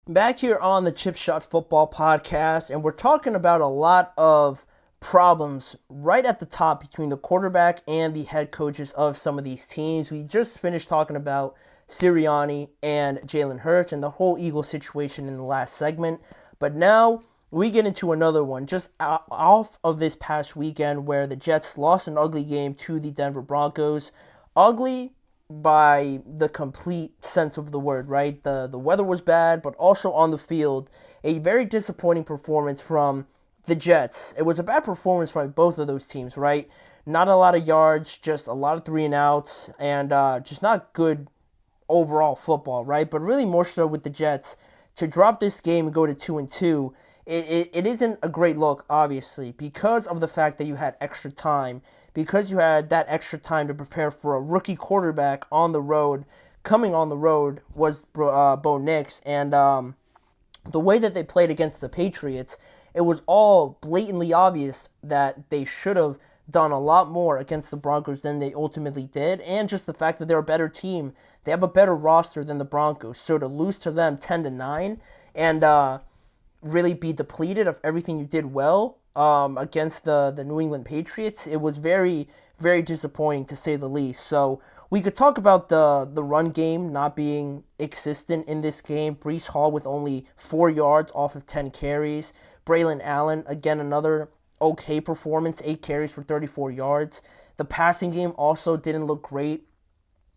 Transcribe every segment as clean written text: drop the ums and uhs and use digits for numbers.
Back here on the Chip Shot Football Podcast, and we're talking about a lot of problems right at the top between the quarterback and the head coaches of some of these teams. We just finished talking about Sirianni and Jalen Hurts and the whole Eagle situation in the last segment, but now we get into another one just off of this past weekend where the Jets lost an ugly game to the Denver Broncos. Ugly by the complete sense of the word, right? The weather was bad, but also on the field, a very disappointing performance from the Jets. It was a bad performance from both of those teams, right? Not a lot of yards, just a lot of three and outs, and just not good overall football, right? But really more so with the Jets to drop this game and go to 2-2. It isn't a great look, obviously, because of the fact that you had extra time, because you had that extra time to prepare for a rookie quarterback on the road. Coming on the road was Bo Nix, and the way that they played against the Patriots, it was all blatantly obvious that they should have done a lot more against the Broncos than they ultimately did, and just the fact that they're a better team. They have a better roster than the Broncos, so to lose to them 10-9 and really be depleted of everything you did well against the New England Patriots, it was very, very disappointing to say the least. So we could talk about the run game not being existent in this game. Breece Hall with only 4 yards off of 10 carries. Braylon Allen, again, another okay performance, 8 carries for 34 yards. The passing game also didn't look great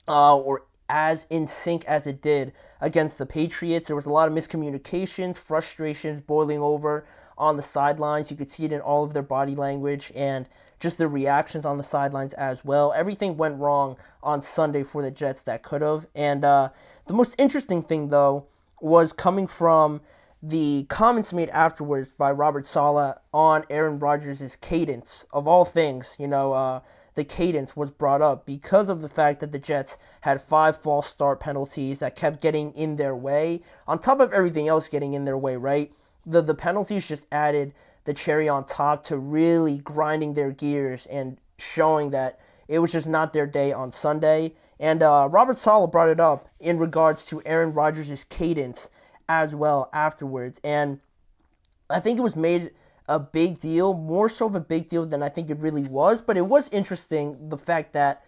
or as in sync as it did against the Patriots. There was a lot of miscommunications, frustrations boiling over on the sidelines. You could see it in all of their body language and just their reactions on the sidelines as well. Everything went wrong on Sunday for the Jets that could have. And the most interesting thing, though, was coming from the comments made afterwards by Robert Saleh on Aaron Rodgers' cadence. Of all things, the cadence was brought up because of the fact that the Jets had 5 false start penalties that kept getting in their way, on top of everything else getting in their way, right? The penalties just added the cherry on top to really grinding their gears and showing that it was just not their day on Sunday. And Robert Saleh brought it up in regards to Aaron Rodgers' cadence as well afterwards. And I think it was made a big deal, more so of a big deal than I think it really was. But it was interesting, the fact that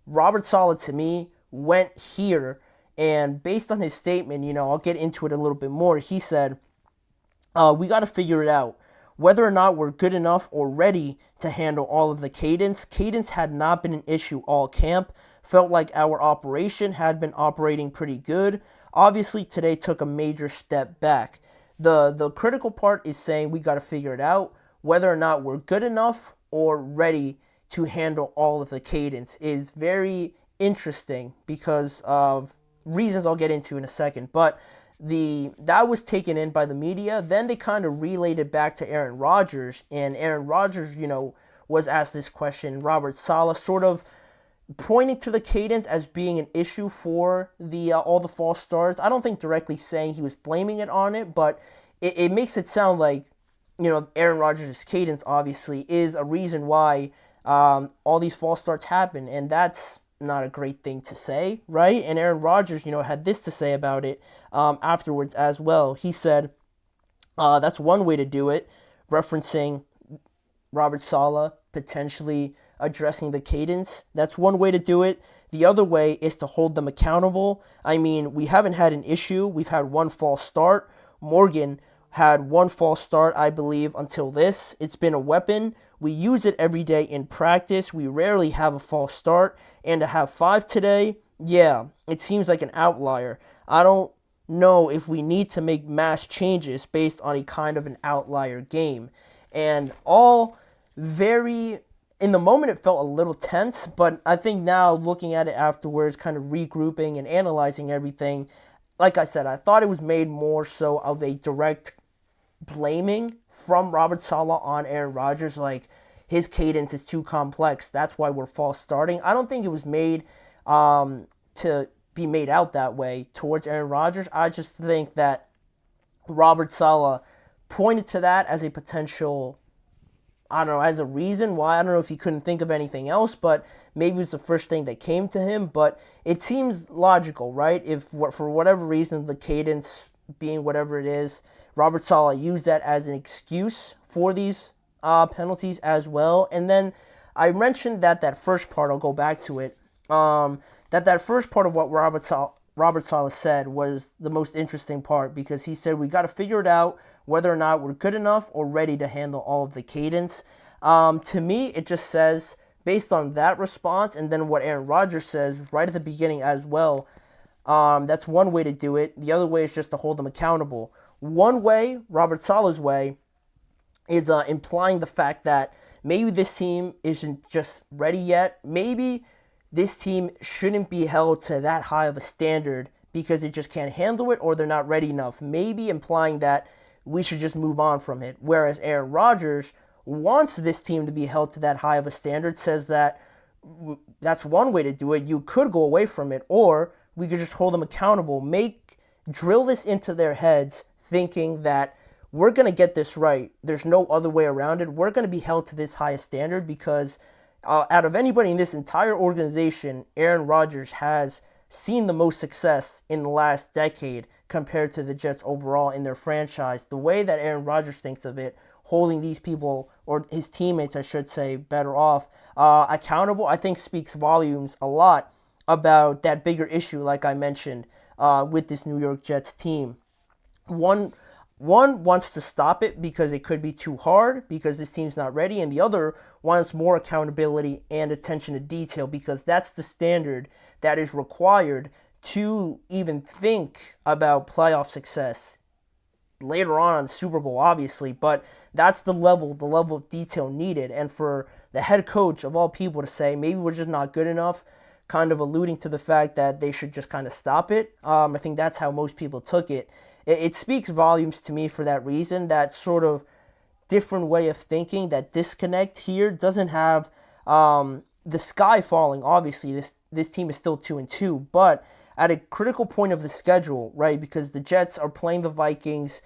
Robert Saleh, to me, went here. And based on his statement, I'll get into it a little bit more. He said, we got to figure it out. Whether or not we're good enough or ready to handle all of the cadence. Cadence had not been an issue all camp. Felt like our operation had been operating pretty good. Obviously, today took a major step back. The critical part is saying we got to figure it out. Whether or not we're good enough or ready to handle all of the cadence is very interesting because of reasons I'll get into in a second. But that was taken in by the media. Then they kind of relayed it back to Aaron Rodgers, and Aaron Rodgers, was asked this question. Robert Saleh sort of pointing to the cadence as being an issue for the all the false starts. I don't think directly saying he was blaming it on it, but it makes it sound like Aaron Rodgers' cadence obviously is a reason why all these false starts happen, and that's not a great thing to say, right? And Aaron Rodgers, had this to say about it afterwards as well. He said, that's one way to do it, referencing Robert Saleh potentially addressing the cadence. That's one way to do it. The other way is to hold them accountable. I mean, we haven't had an issue. We've had one false start. Morgan had one false start, I believe, until this. It's been a weapon. We use it every day in practice. We rarely have a false start. And to have 5 today, yeah, it seems like an outlier. I don't know if we need to make mass changes based on a kind of an outlier game. And all very, in the moment it felt a little tense, but I think now looking at it afterwards, kind of regrouping and analyzing everything, like I said, I thought it was made more so of a direct blaming from Robert Saleh on Aaron Rodgers, like his cadence is too complex, that's why we're false starting. I don't think it was made to be made out that way towards Aaron Rodgers. I just think that Robert Saleh pointed to that as a potential, I don't know, as a reason why. I don't know if he couldn't think of anything else, but maybe it was the first thing that came to him. But it seems logical, right? If for whatever reason the cadence being whatever it is. Robert Saleh used that as an excuse for these penalties as well. And then I mentioned that first part, I'll go back to it, that first part of what Robert Saleh said was the most interesting part, because he said we got to figure it out whether or not we're good enough or ready to handle all of the cadence. To me, it just says, based on that response and then what Aaron Rodgers says right at the beginning as well, that's one way to do it. The other way is just to hold them accountable. One way, Robert Saleh's way, is implying the fact that maybe this team isn't just ready yet. Maybe this team shouldn't be held to that high of a standard because they just can't handle it or they're not ready enough. Maybe implying that we should just move on from it. Whereas Aaron Rodgers wants this team to be held to that high of a standard, says that that's one way to do it. You could go away from it, or we could just hold them accountable. Drill this into their heads, thinking that we're going to get this right. There's no other way around it. We're going to be held to this highest standard because out of anybody in this entire organization, Aaron Rodgers has seen the most success in the last decade compared to the Jets overall in their franchise. The way that Aaron Rodgers thinks of it, holding these people, or his teammates, I should say, better off, accountable, I think speaks volumes a lot about that bigger issue, like I mentioned, with this New York Jets team. One wants to stop it because it could be too hard, because this team's not ready, and the other wants more accountability and attention to detail because that's the standard that is required to even think about playoff success later on in the Super Bowl, obviously, but that's the level of detail needed. And for the head coach of all people to say, maybe we're just not good enough, kind of alluding to the fact that they should just kind of stop it. I think that's how most people took it. It speaks volumes to me for that reason. That sort of different way of thinking, that disconnect here doesn't have the sky falling. Obviously, this team is still 2-2, but at a critical point of the schedule, right? Because the Jets are playing the Vikings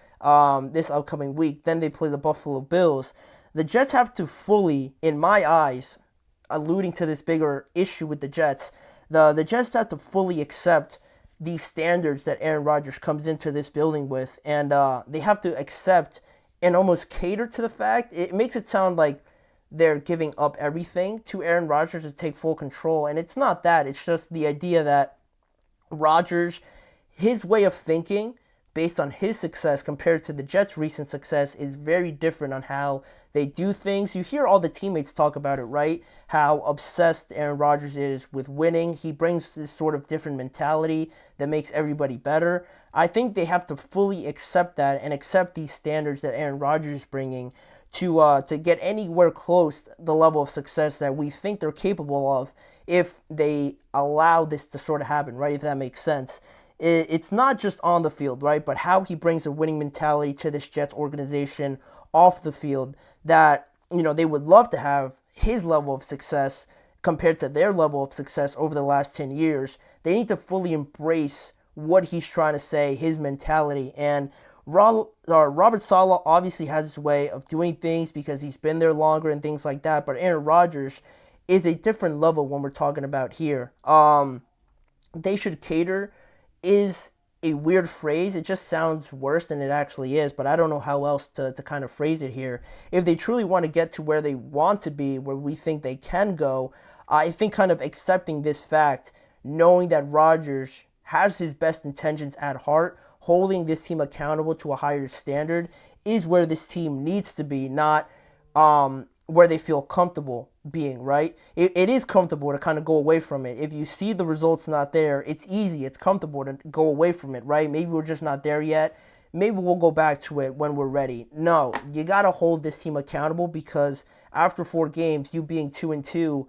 this upcoming week. Then they play the Buffalo Bills. The Jets have to fully, in my eyes, alluding to this bigger issue with the Jets, the Jets have to fully accept these standards that Aaron Rodgers comes into this building with, and they have to accept and almost cater to the fact. It makes it sound like they're giving up everything to Aaron Rodgers to take full control, and it's not that. It's just the idea that Rodgers, his way of thinking, based on his success compared to the Jets' recent success, is very different on how they do things. You hear all the teammates talk about it, right? How obsessed Aaron Rodgers is with winning. He brings this sort of different mentality that makes everybody better. I think they have to fully accept that and accept these standards that Aaron Rodgers is bringing to get anywhere close to the level of success that we think they're capable of if they allow this to sort of happen, right? If that makes sense. It's not just on the field, right? But how he brings a winning mentality to this Jets organization off the field, that, you know, they would love to have his level of success compared to their level of success over the last 10 years. They need to fully embrace what he's trying to say, his mentality. And Robert Saleh obviously has his way of doing things because he's been there longer and things like that. But Aaron Rodgers is a different level when we're talking about here. They should cater is a weird phrase. It just sounds worse than it actually is, but I don't know how else to kind of phrase it here. If they truly want to get to where they want to be, where we think they can go, I think kind of accepting this fact, knowing that Rodgers has his best intentions at heart, holding this team accountable to a higher standard, is where this team needs to be, not where they feel comfortable being, right? It is comfortable to kind of go away from it. If you see the results not there, it's easy, it's comfortable to go away from it, right? Maybe we're just not there yet. Maybe we'll go back to it when we're ready. No, you got to hold this team accountable, because after 4 games, you being 2-2,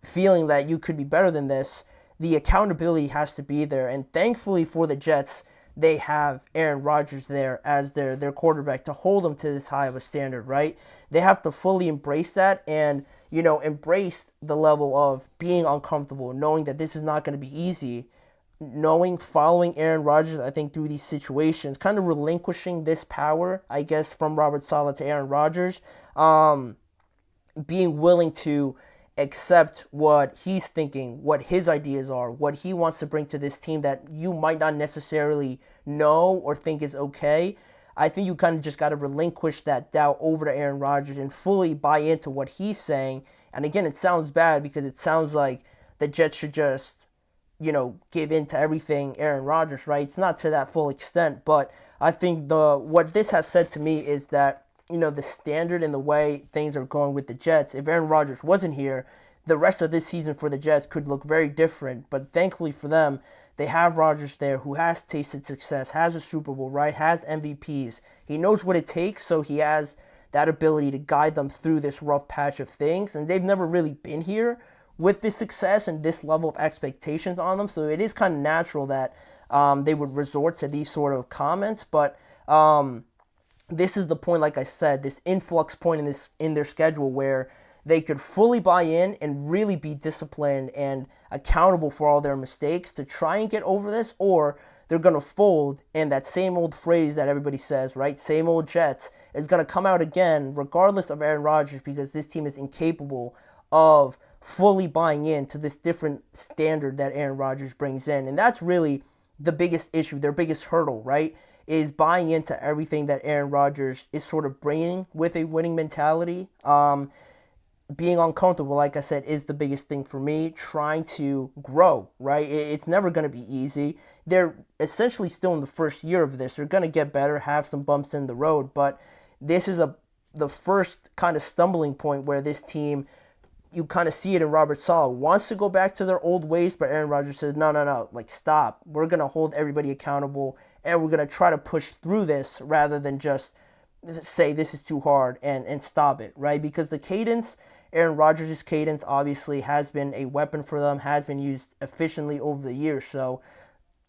feeling that you could be better than this, the accountability has to be there. And thankfully for the Jets, they have Aaron Rodgers there as their quarterback to hold them to this high of a standard, right? They have to fully embrace that and, you know, embrace the level of being uncomfortable, knowing that this is not going to be easy, following Aaron Rodgers, I think, through these situations, kind of relinquishing this power, I guess, from Robert Saleh to Aaron Rodgers, being willing to accept what he's thinking, what his ideas are, what he wants to bring to this team that you might not necessarily know or think is okay. I think you kind of just got to relinquish that doubt over to Aaron Rodgers and fully buy into what he's saying. And again, it sounds bad because it sounds like the Jets should just, give in to everything Aaron Rodgers, right? It's not to that full extent, but I think what this has said to me is that, the standard and the way things are going with the Jets, if Aaron Rodgers wasn't here, the rest of this season for the Jets could look very different. But thankfully for them, they have Rodgers there who has tasted success, has a Super Bowl, right? Has MVPs. He knows what it takes, so he has that ability to guide them through this rough patch of things. And they've never really been here with this success and this level of expectations on them. So it is kind of natural that they would resort to these sort of comments. But this is the point, like I said, this influx point in their schedule where they could fully buy in and really be disciplined and accountable for all their mistakes to try and get over this, or they're going to fold, and that same old phrase that everybody says, right, same old Jets, is going to come out again regardless of Aaron Rodgers, because this team is incapable of fully buying into this different standard that Aaron Rodgers brings in. And that's really the biggest issue, their biggest hurdle, right, is buying into everything that Aaron Rodgers is sort of bringing with a winning mentality. Being uncomfortable, like I said, is the biggest thing for me. Trying to grow, right? It's never going to be easy. They're essentially still in the first year of this. They're going to get better, have some bumps in the road, but this is the first kind of stumbling point where this team, you kind of see it in Robert Saleh, wants to go back to their old ways, but Aaron Rodgers says, no, like stop. We're going to hold everybody accountable, and we're going to try to push through this rather than just say this is too hard and stop it, right? Because the cadence, Aaron Rodgers' cadence obviously has been a weapon for them, has been used efficiently over the years. So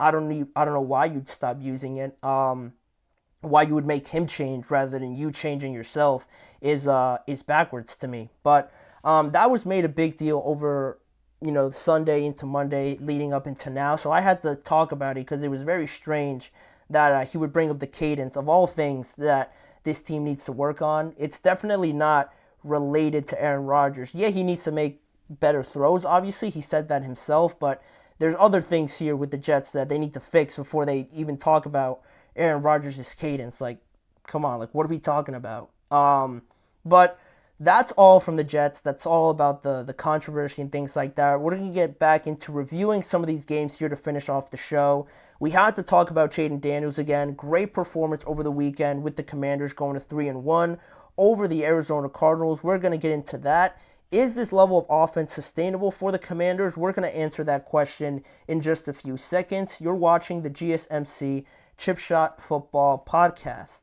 I don't know why you'd stop using it. Why you would make him change rather than you changing yourself is backwards to me. But that was made a big deal over Sunday into Monday leading up into now. So I had to talk about it because it was very strange that he would bring up the cadence of all things that this team needs to work on. It's definitely not related to Aaron Rodgers. Yeah, he needs to make better throws, obviously. He said that himself, but there's other things here with the Jets that they need to fix before they even talk about Aaron Rodgers' cadence. Like, come on, like, what are we talking about? But that's all from the Jets. That's all about the controversy and things like that. We're going to get back into reviewing some of these games here to finish off the show. We had to talk about Jaden Daniels again. Great performance over the weekend with the Commanders going to 3-1 over the Arizona Cardinals. We're going to get into that. Is this level of offense sustainable for the Commanders? We're going to answer that question in just a few seconds. You're watching the GSMC Chip Shot Football Podcast.